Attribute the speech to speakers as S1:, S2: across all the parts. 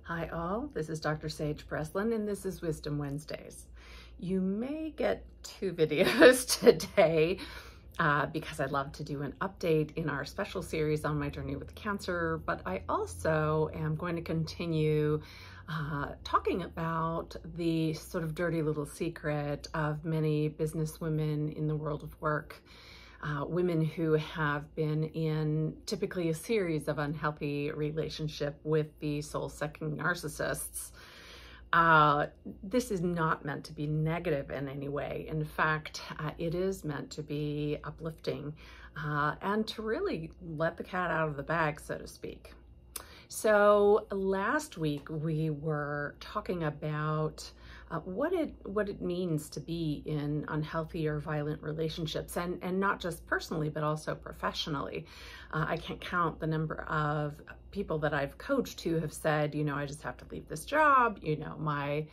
S1: Hi all, this is Dr. Sage Breslin and this is Wisdom Wednesdays. You may get two videos today because I'd love to do an update in our special series on my journey with cancer, but I also am going to continue talking about the sort of dirty little secret of many businesswomen in the world of work. Women who have been in typically a series of unhealthy relationship with the soul-sucking narcissists. This is not meant to be negative in any way. In fact, it is meant to be uplifting and to really let the cat out of the bag, so to speak. So last week we were talking about what it means to be in unhealthy or violent relationships, and not just personally, but also professionally. I can't count the number of people that I've coached who have said, you know, I just have to leave this job, you know, my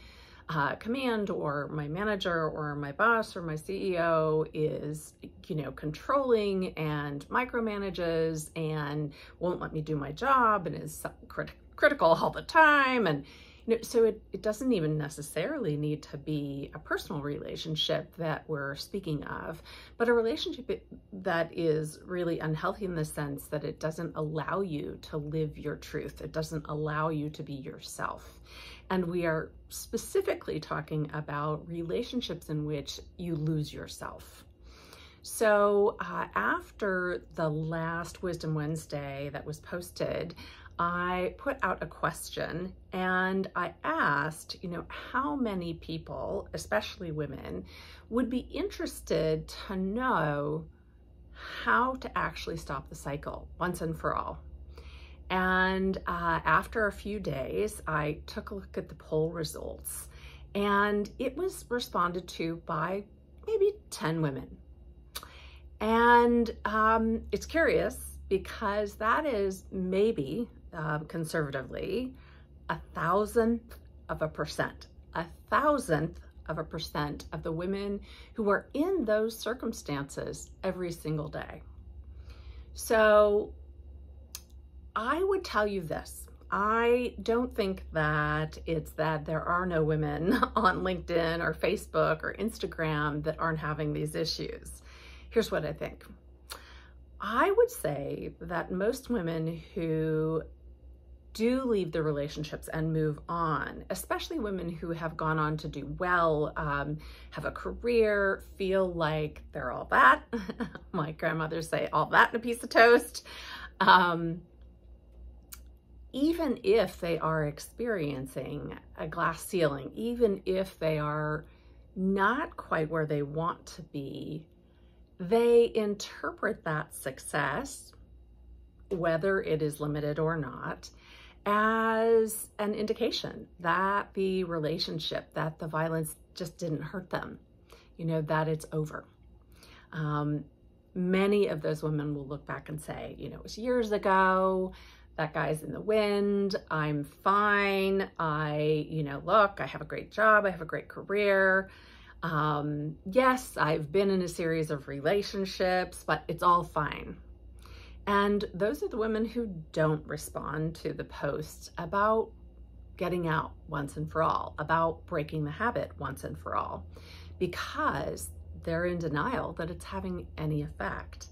S1: command or my manager or my boss or my CEO is, you know, controlling and micromanages and won't let me do my job and is critical all the time. And so it doesn't even necessarily need to be a personal relationship that we're speaking of, but a relationship that is really unhealthy in the sense that it doesn't allow you to live your truth. It doesn't allow you to be yourself. And we are specifically talking about relationships in which you lose yourself. So after the last Wisdom Wednesday that was posted, I put out a question and I asked, you know, how many people, especially women, would be interested to know how to actually stop the cycle once and for all. And after a few days, I took a look at the poll results and it was responded to by maybe 10 women. And it's curious because that is maybe conservatively 1,000th of a percent of the women who are in those circumstances every single day. So I would tell you this. I don't think that it's that there are no women on LinkedIn or Facebook or Instagram that aren't having these issues. Here's what I think. I would say that most women who do leave the relationships and move on, especially women who have gone on to do well, have a career, feel like they're all that. My grandmothers say all that in a piece of toast. Even if they are experiencing a glass ceiling, even if they are not quite where they want to be, they interpret that success, whether it is limited or not, as an indication that the relationship, that the violence just didn't hurt them, you know, that it's over. Many of those women will look back and say, you know, it was years ago, that guy's in the wind, I'm fine, you know, look, I have a great job, I have a great career. Yes, I've been in a series of relationships, but it's all fine. And those are the women who don't respond to the posts about getting out once and for all, about breaking the habit once and for all, because they're in denial that it's having any effect.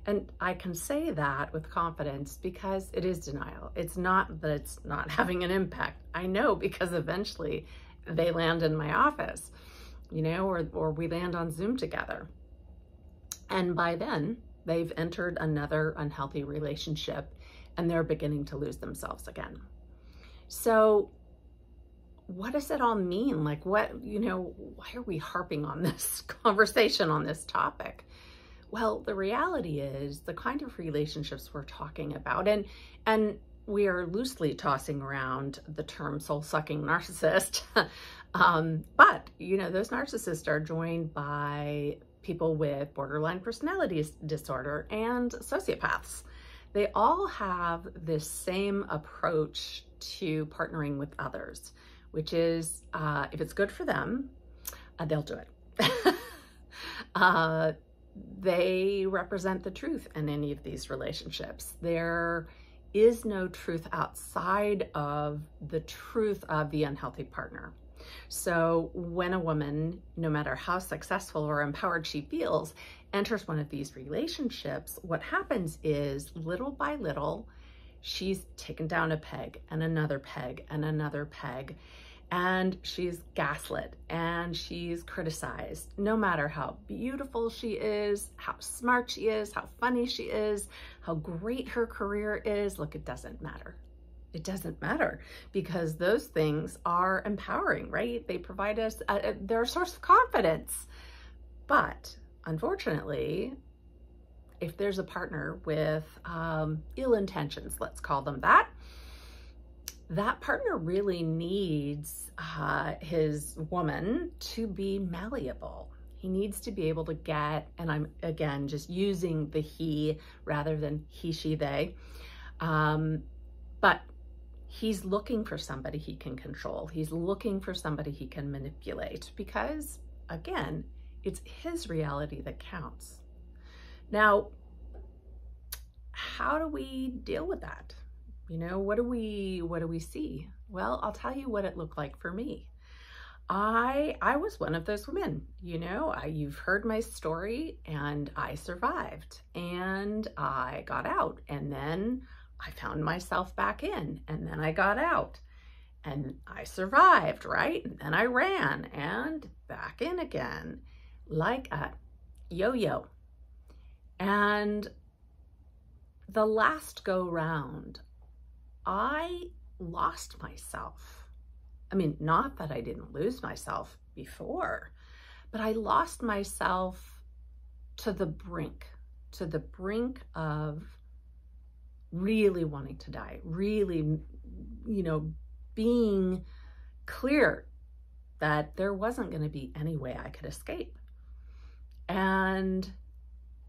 S1: And I can say that with confidence because it is denial. It's not that it's not having an impact. I know because eventually they land in my office, you know, or we land on Zoom together. And by then, they've entered another unhealthy relationship and they're beginning to lose themselves again. So what does it all mean? Like what, you know, why are we harping on this conversation on this topic? Well, the reality is the kind of relationships we're talking about, and we are loosely tossing around the term soul-sucking narcissist, but, you know, those narcissists are joined by people with borderline personality disorder and sociopaths. They all have this same approach to partnering with others, which is if it's good for them, they'll do it. They represent the truth in any of these relationships. There is no truth outside of the truth of the unhealthy partner. So when a woman, no matter how successful or empowered she feels, enters one of these relationships, what happens is little by little, she's taken down a peg and another peg and another peg, and she's gaslit and she's criticized. No matter how beautiful she is, how smart she is, how funny she is, how great her career is, look, it doesn't matter. It doesn't matter, because those things are empowering, right? They provide us, they're a source of confidence. But unfortunately, if there's a partner with ill intentions, let's call them that, that partner really needs his woman to be malleable. He needs to be able to get, and I'm again just using the he rather than he, she, they, but he's looking for somebody he can control. He's looking for somebody he can manipulate, because again, it's his reality that counts. Now, how do we deal with that? You know, what do we see? Well, I'll tell you what it looked like for me. I was one of those women, you know, you've heard my story, and I survived and I got out, and then I found myself back in, and then I got out and I survived, right? And then I ran and back in again, like a yo-yo. And the last go round, I lost myself. I mean, not that I didn't lose myself before, but I lost myself to the brink of really wanting to die, really, you know, being clear that there wasn't going to be any way I could escape. And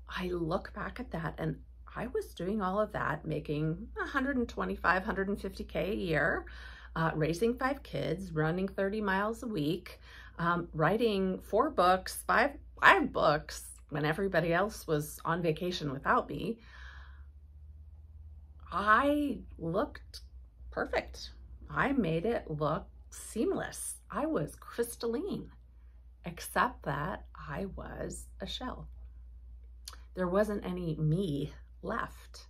S1: I look back at that, and I was doing all of that, making 125, 150K a year, raising 5 kids, running 30 miles a week, writing 4 books, five books when everybody else was on vacation without me. I looked perfect. I made it look seamless. I was crystalline, except that I was a shell. There wasn't any me left.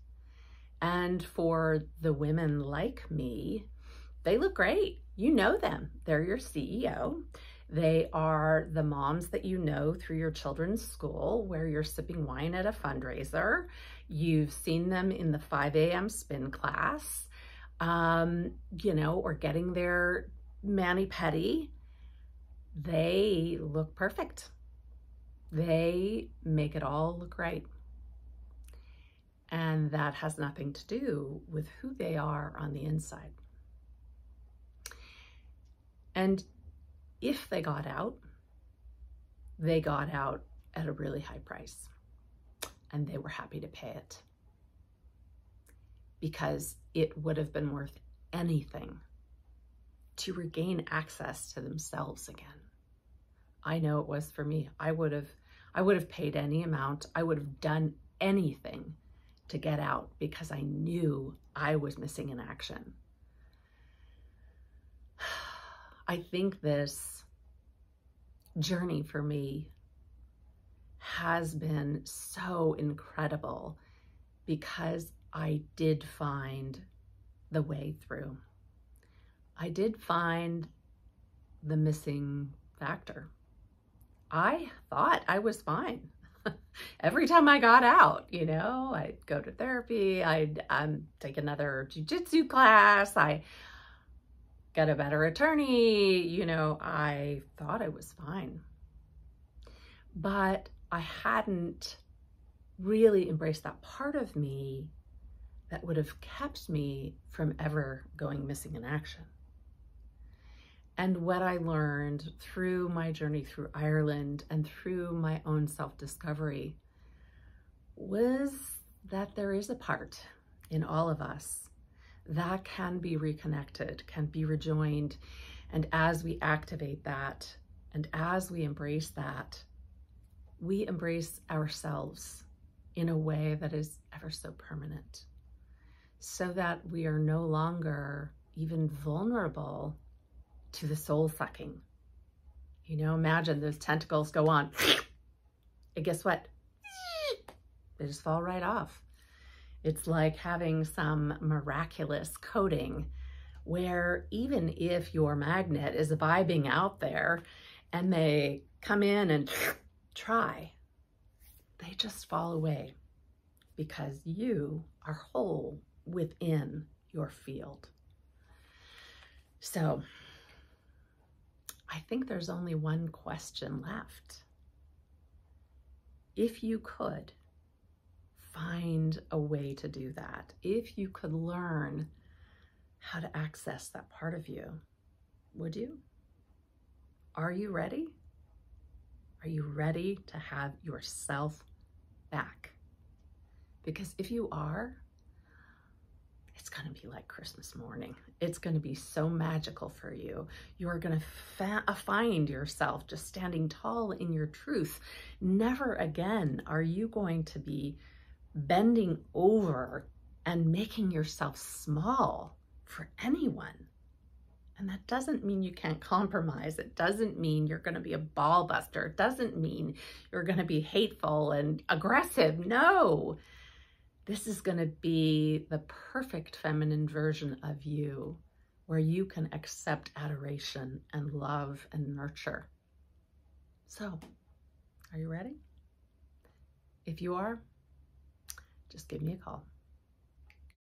S1: And for the women like me, they look great. You know them. They're your CEO. They are the moms that you know through your children's school, where you're sipping wine at a fundraiser. You've seen them in the 5 a.m. spin class, you know, or getting their mani-pedi. They look perfect. They make it all look right. And that has nothing to do with who they are on the inside. And if they got out at a really high price, and they were happy to pay it, because it would have been worth anything to regain access to themselves again. I know it was for me. I would have paid any amount. I would have done anything to get out, because I knew I was missing in action. I think this journey for me has been so incredible, because I did find the way through. I did find the missing factor. I thought I was fine. Every time I got out, you know, I'd go to therapy, I'd take another jiu-jitsu class, I got a better attorney, you know, I thought I was fine. But I hadn't really embraced that part of me that would have kept me from ever going missing in action. And what I learned through my journey through Ireland and through my own self-discovery was that there is a part in all of us that can be reconnected, can be rejoined. And as we activate that, and as we embrace that, we embrace ourselves in a way that is ever so permanent. so that we are no longer even vulnerable to the soul sucking. You know, imagine those tentacles go on, and guess what? They just fall right off. It's like having some miraculous coating where even if your magnet is vibing out there and they come in and try, they just fall away because you are whole within your field. So I think there's only one question left. If you could find a way to do that, if you could learn how to access that part of you, would you? Are you ready? Are you ready to have yourself back? Because if you are, it's going to be like Christmas morning. It's going to be so magical for you. You're going to find yourself just standing tall in your truth. Never again are you going to be bending over and making yourself small for anyone. And that doesn't mean you can't compromise. It doesn't mean you're going to be a ball buster. It doesn't mean you're going to be hateful and aggressive. No. This is going to be the perfect feminine version of you, where you can accept adoration and love and nurture. So, are you ready? If you are, just give me a call.